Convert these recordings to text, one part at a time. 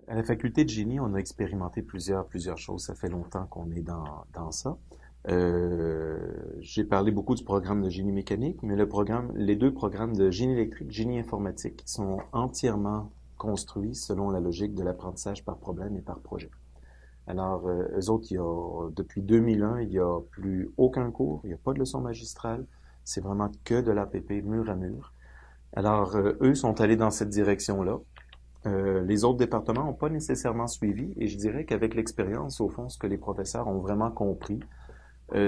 À la faculté de génie, on a expérimenté plusieurs choses. Ça fait longtemps qu'on est dans ça. J'ai parlé beaucoup du programme de génie mécanique, mais les deux programmes de génie électrique, génie informatique sont entièrement construits selon la logique de l'apprentissage par problème et par projet. Alors, eux autres, depuis 2001, il n'y a plus aucun cours, il n'y a pas de leçon magistrale, c'est vraiment que de l'APP mur à mur. Alors, eux sont allés dans cette direction-là. Les autres départements n'ont pas nécessairement suivi, et je dirais qu'avec l'expérience, au fond, ce que les professeurs ont vraiment compris,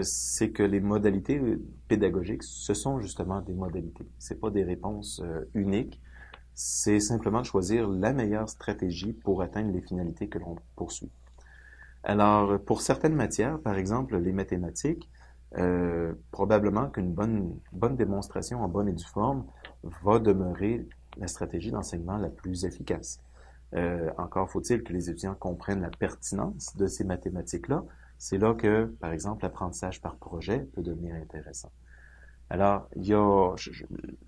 c'est que les modalités pédagogiques, ce sont justement des modalités. C'est pas des réponses uniques. C'est simplement de choisir la meilleure stratégie pour atteindre les finalités que l'on poursuit. Alors, pour certaines matières, par exemple les mathématiques, probablement qu'une bonne démonstration en bonne et due forme va demeurer la stratégie d'enseignement la plus efficace. Encore faut-il que les étudiants comprennent la pertinence de ces mathématiques-là. C'est là que, par exemple, l'apprentissage par projet peut devenir intéressant. Alors,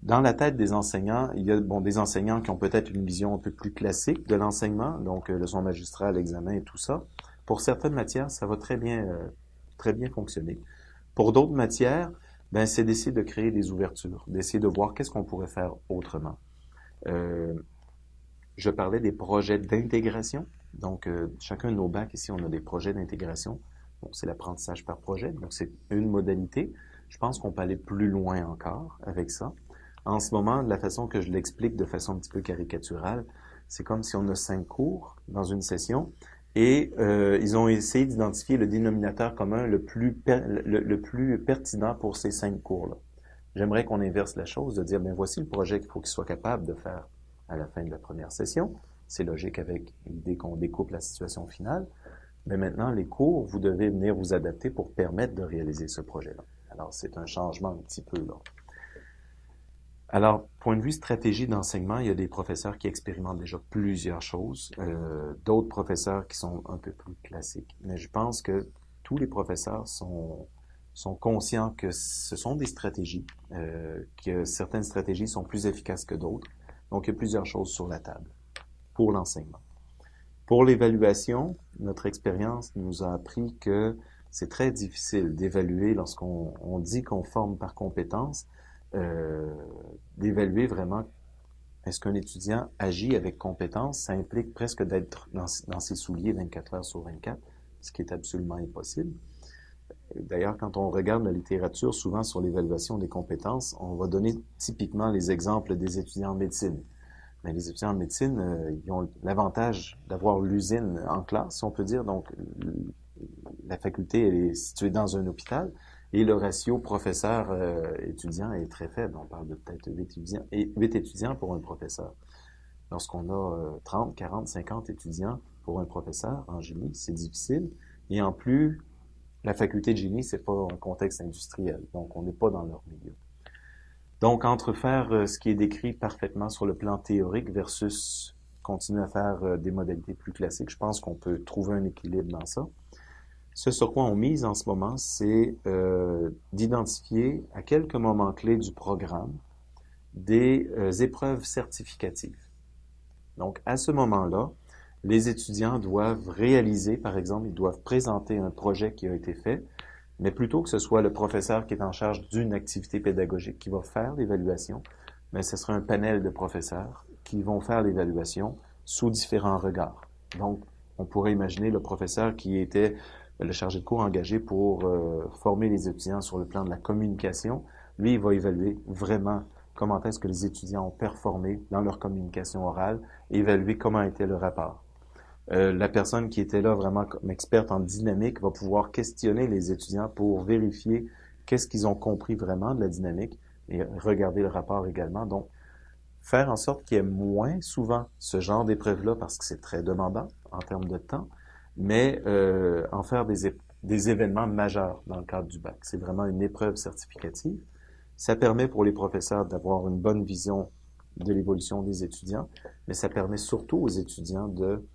dans la tête des enseignants, il y a des enseignants qui ont peut-être une vision un peu plus classique de l'enseignement, donc leçon magistrale, examen et tout ça. Pour certaines matières, ça va très bien fonctionner. Pour d'autres matières, ben, c'est d'essayer de créer des ouvertures, d'essayer de voir qu'est-ce qu'on pourrait faire autrement. Euh, je parlais des projets d'intégration. Donc, chacun de nos bacs ici, on a des projets d'intégration. Bon, c'est l'apprentissage par projet, donc c'est une modalité. Je pense qu'on peut aller plus loin encore avec ça. En ce moment, de la façon que je l'explique de façon un petit peu caricaturale, c'est comme si on a 5 cours dans une session et ils ont essayé d'identifier le dénominateur commun le plus pertinent pour ces 5 cours-là. J'aimerais qu'on inverse la chose, de dire, ben voici le projet qu'il faut qu'il soit capable de faire à la fin de la première session. C'est logique avec l'idée qu'on découpe la situation finale. Mais maintenant, les cours, vous devez venir vous adapter pour permettre de réaliser ce projet-là. Alors, c'est un changement un petit peu là. Alors, point de vue stratégie d'enseignement, il y a des professeurs qui expérimentent déjà plusieurs choses, d'autres professeurs qui sont un peu plus classiques. Mais je pense que tous les professeurs sont conscients que ce sont des stratégies, que certaines stratégies sont plus efficaces que d'autres. Donc, il y a plusieurs choses sur la table pour l'enseignement. Pour l'évaluation, notre expérience nous a appris que c'est très difficile d'évaluer lorsqu'on dit qu'on forme par compétence, d'évaluer vraiment est-ce qu'un étudiant agit avec compétence. Ça implique presque d'être dans ses souliers 24 heures sur 24, ce qui est absolument impossible. D'ailleurs, quand on regarde la littérature, souvent sur l'évaluation des compétences, on va donner typiquement les exemples des étudiants en médecine. Mais les étudiants en médecine, ils ont l'avantage d'avoir l'usine en classe, si on peut dire. Donc, la faculté elle est située dans un hôpital et le ratio professeur-étudiant est très faible. On parle de peut-être 8 étudiants pour un professeur. Lorsqu'on a 30, 40, 50 étudiants pour un professeur en génie, c'est difficile. Et en plus, la faculté de génie, c'est pas un contexte industriel. Donc, on n'est pas dans leur milieu. Donc, entre faire ce qui est décrit parfaitement sur le plan théorique versus continuer à faire des modalités plus classiques, je pense qu'on peut trouver un équilibre dans ça. Ce sur quoi on mise en ce moment, c'est d'identifier à quelques moments clés du programme des épreuves certificatives. Donc, à ce moment-là, les étudiants doivent réaliser, par exemple, ils doivent présenter un projet qui a été fait, mais plutôt que ce soit le professeur qui est en charge d'une activité pédagogique qui va faire l'évaluation, mais ce sera un panel de professeurs qui vont faire l'évaluation sous différents regards. Donc, on pourrait imaginer le professeur qui était le chargé de cours engagé pour former les étudiants sur le plan de la communication. Lui, il va évaluer vraiment comment est-ce que les étudiants ont performé dans leur communication orale, et évaluer comment était le rapport. La personne qui était là vraiment comme experte en dynamique va pouvoir questionner les étudiants pour vérifier qu'est-ce qu'ils ont compris vraiment de la dynamique et regarder le rapport également. Donc, faire en sorte qu'il y ait moins souvent ce genre d'épreuve-là parce que c'est très demandant en termes de temps, mais en faire des événements majeurs dans le cadre du bac. C'est vraiment une épreuve certificative. Ça permet pour les professeurs d'avoir une bonne vision de l'évolution des étudiants, mais ça permet surtout aux étudiants de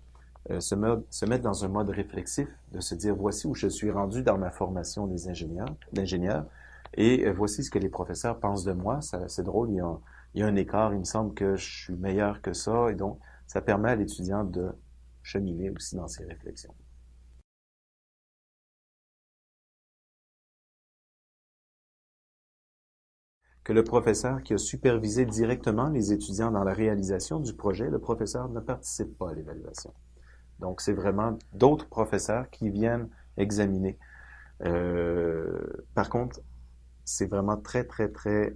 se mettre dans un mode réflexif, de se dire voici où je suis rendu dans ma formation d'ingénieur, et voici ce que les professeurs pensent de moi. C'est drôle, il y a un écart, il me semble que je suis meilleur que ça, et donc ça permet à l'étudiant de cheminer aussi dans ces réflexions. Que le professeur qui a supervisé directement les étudiants dans la réalisation du projet, le professeur ne participe pas à l'évaluation. Donc, c'est vraiment d'autres professeurs qui viennent examiner. Par contre, c'est vraiment très, très, très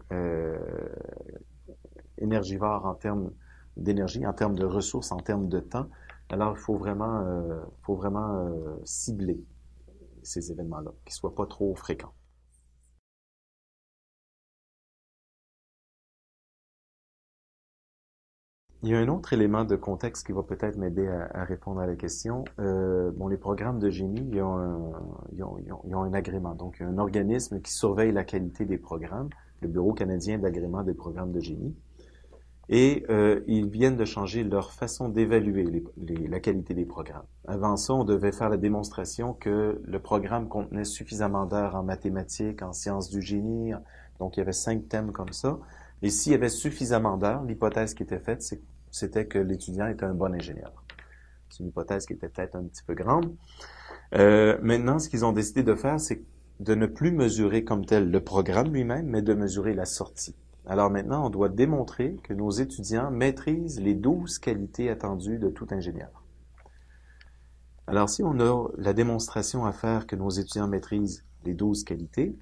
énergivore en termes d'énergie, en termes de ressources, en termes de temps. Alors, il faut vraiment cibler ces événements-là, qu'ils soient pas trop fréquents. Il y a un autre élément de contexte qui va peut-être m'aider à répondre à la question. Bon, les programmes de génie, ils ont un agrément. Donc, il y a un organisme qui surveille la qualité des programmes, le Bureau canadien d'agrément des programmes de génie. Et ils viennent de changer leur façon d'évaluer la qualité des programmes. Avant ça, on devait faire la démonstration que le programme contenait suffisamment d'heures en mathématiques, en sciences du génie. Donc, il y avait 5 thèmes comme ça. Et s'il y avait suffisamment d'heures, l'hypothèse qui était faite, c'était que l'étudiant était un bon ingénieur. C'est une hypothèse qui était peut-être un petit peu grande. Maintenant, ce qu'ils ont décidé de faire, c'est de ne plus mesurer comme tel le programme lui-même, mais de mesurer la sortie. Alors maintenant, on doit démontrer que nos étudiants maîtrisent les 12 qualités attendues de tout ingénieur. Alors si on a la démonstration à faire que nos étudiants maîtrisent les 12 qualités,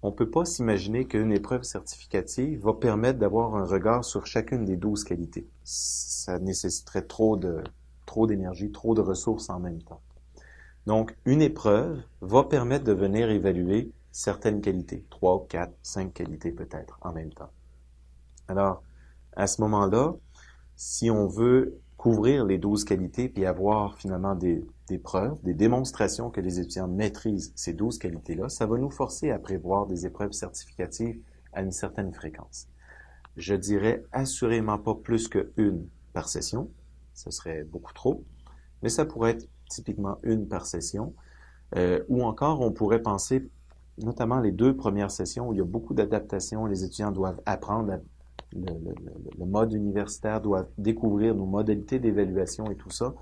on ne peut pas s'imaginer qu'une épreuve certificative va permettre d'avoir un regard sur chacune des 12 qualités. Ça nécessiterait trop d'énergie, trop de ressources en même temps. Donc, une épreuve va permettre de venir évaluer certaines qualités, 3, 4, 5 qualités peut-être en même temps. Alors, à ce moment-là, si on veut couvrir les 12 qualités puis avoir finalement des preuves, des démonstrations que les étudiants maîtrisent ces 12 qualités-là, ça va nous forcer à prévoir des épreuves certificatives à une certaine fréquence. Je dirais assurément pas plus qu'une par session, ce serait beaucoup trop, mais ça pourrait être typiquement une par session, ou encore on pourrait penser notamment les 2 premières sessions où il y a beaucoup d'adaptations, les étudiants doivent apprendre le mode universitaire, doivent découvrir nos modalités d'évaluation et tout ça.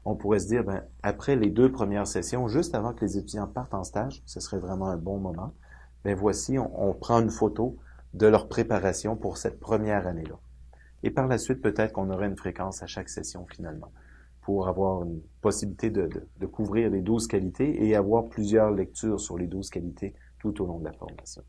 On pourrait se dire, ben, après les 2 premières sessions, juste avant que les étudiants partent en stage, ce serait vraiment un bon moment. Ben voici, on prend une photo de leur préparation pour cette première année-là. Et par la suite, peut-être qu'on aurait une fréquence à chaque session finalement, pour avoir une possibilité de couvrir les 12 qualités et avoir plusieurs lectures sur les 12 qualités tout au long de la formation.